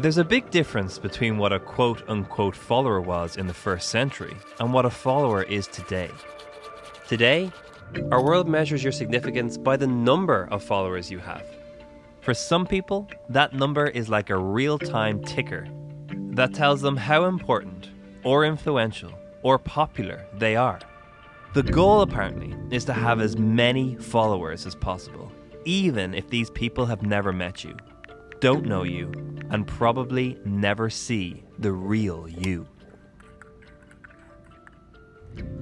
There's a big difference between what a quote-unquote follower was in the first century and what a follower is today. Today, our world measures your significance by the number of followers you have. For some people, that number is like a real-time ticker that tells them how important, or influential, or popular they are. The goal, apparently, is to have as many followers as possible, even if these people have never met you, don't know you, and probably never see the real you.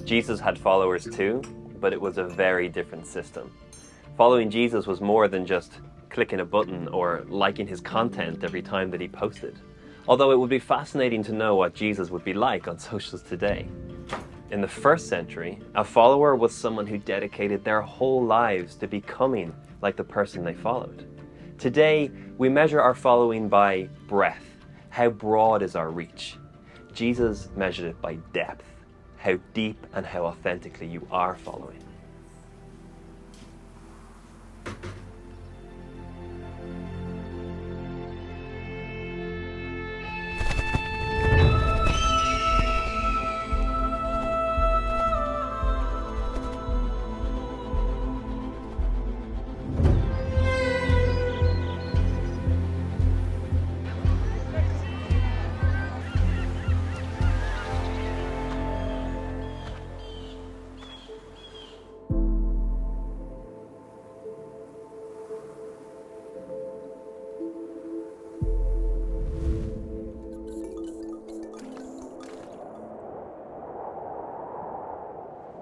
Jesus had followers too, but it was a very different system. Following Jesus was more than just clicking a button or liking his content every time that he posted. Although it would be fascinating to know what Jesus would be like on socials today. In the first century, a follower was someone who dedicated their whole lives to becoming like the person they followed. Today, we measure our following by breadth. How broad is our reach? Jesus measured it by depth. How deep and how authentically you are following.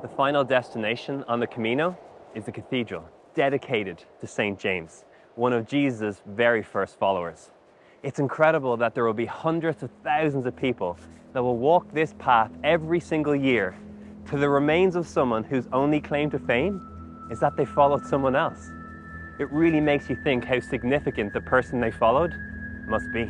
The final destination on the Camino is the Cathedral, dedicated to St. James, one of Jesus' very first followers. It's incredible that there will be hundreds of thousands of people that will walk this path every single year to the remains of someone whose only claim to fame is that they followed someone else. It really makes you think how significant the person they followed must be.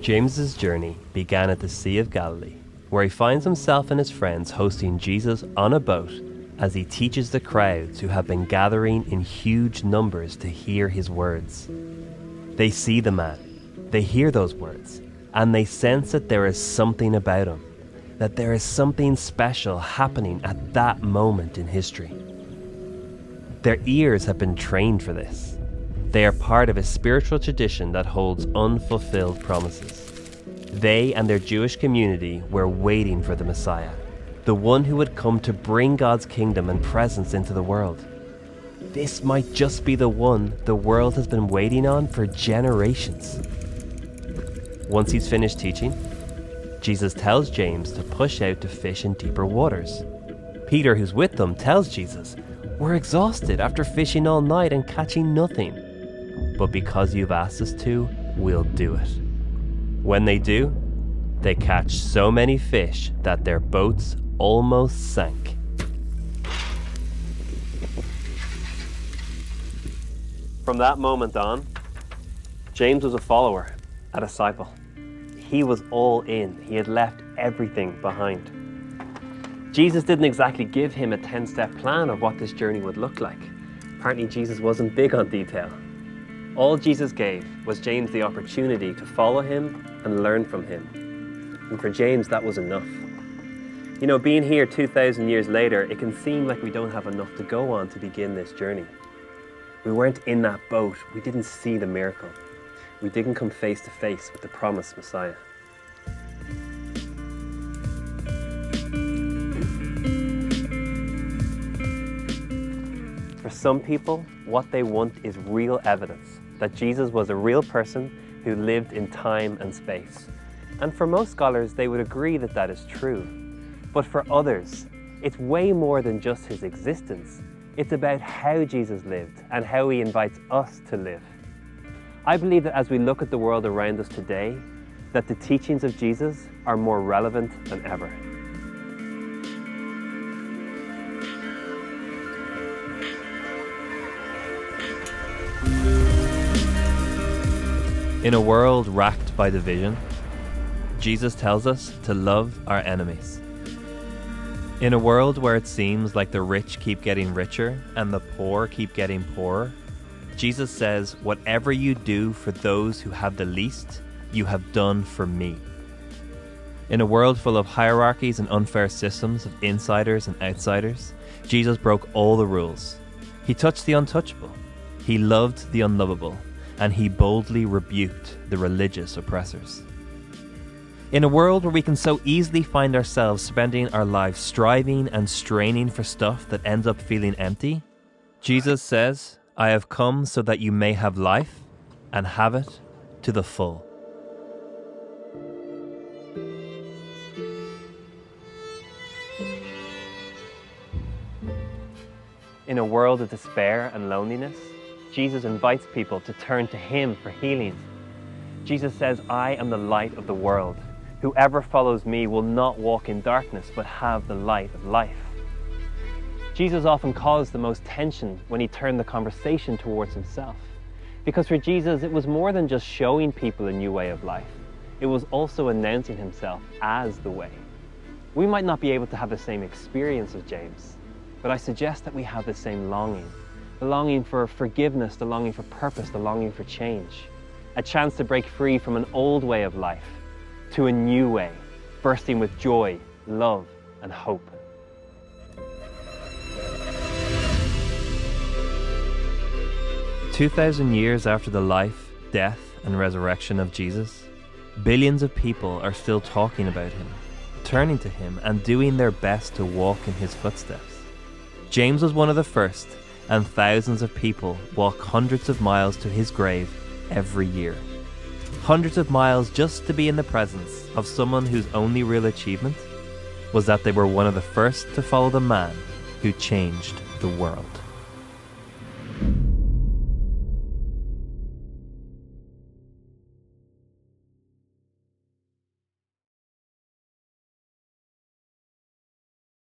James's journey began at the Sea of Galilee, where he finds himself and his friends hosting Jesus on a boat as he teaches the crowds who have been gathering in huge numbers to hear his words. They see the man, they hear those words, and they sense that there is something about him, that there is something special happening at that moment in history. Their ears have been trained for this. They are part of a spiritual tradition that holds unfulfilled promises. They and their Jewish community were waiting for the Messiah, the one who would come to bring God's kingdom and presence into the world. This might just be the one the world has been waiting on for generations. Once he's finished teaching, Jesus tells James to push out to fish in deeper waters. Peter, who's with them, tells Jesus, "We're exhausted after fishing all night and catching nothing. But because you've asked us to, we'll do it." When they do, they catch so many fish that their boats almost sank. From that moment on, James was a follower, a disciple. He was all in. He had left everything behind. Jesus didn't exactly give him a 10-step plan of what this journey would look like. Apparently, Jesus wasn't big on detail. All Jesus gave was James the opportunity to follow him and learn from him. And for James, that was enough. You know, being here 2,000 years later, it can seem like we don't have enough to go on to begin this journey. We weren't in that boat. We didn't see the miracle. We didn't come face to face with the promised Messiah. For some people, what they want is real evidence that Jesus was a real person who lived in time and space. And for most scholars, they would agree that that is true. But for others, it's way more than just his existence. It's about how Jesus lived and how he invites us to live. I believe that as we look at the world around us today, that the teachings of Jesus are more relevant than ever. In a world racked by division, Jesus tells us to love our enemies. In a world where it seems like the rich keep getting richer and the poor keep getting poorer, Jesus says, whatever you do for those who have the least, you have done for me. In a world full of hierarchies and unfair systems of insiders and outsiders, Jesus broke all the rules. He touched the untouchable, he loved the unlovable, and he boldly rebuked the religious oppressors. In a world where we can so easily find ourselves spending our lives striving and straining for stuff that ends up feeling empty, Jesus says, I have come so that you may have life and have it to the full. In a world of despair and loneliness, Jesus invites people to turn to him for healing. Jesus says, I am the light of the world. Whoever follows me will not walk in darkness, but have the light of life. Jesus often caused the most tension when he turned the conversation towards himself. Because for Jesus, it was more than just showing people a new way of life. It was also announcing himself as the way. We might not be able to have the same experience as James, but I suggest that we have the same longing. The longing for forgiveness, the longing for purpose, the longing for change. A chance to break free from an old way of life to a new way, bursting with joy, love, and hope. "2,000 years after the life, death, and resurrection of Jesus, billions of people are still talking about him, turning to him, and doing their best to walk in his footsteps. James was one of the first, and thousands of people walk hundreds of miles to his grave every year. Hundreds of miles just to be in the presence of someone whose only real achievement was that they were one of the first to follow the man who changed the world."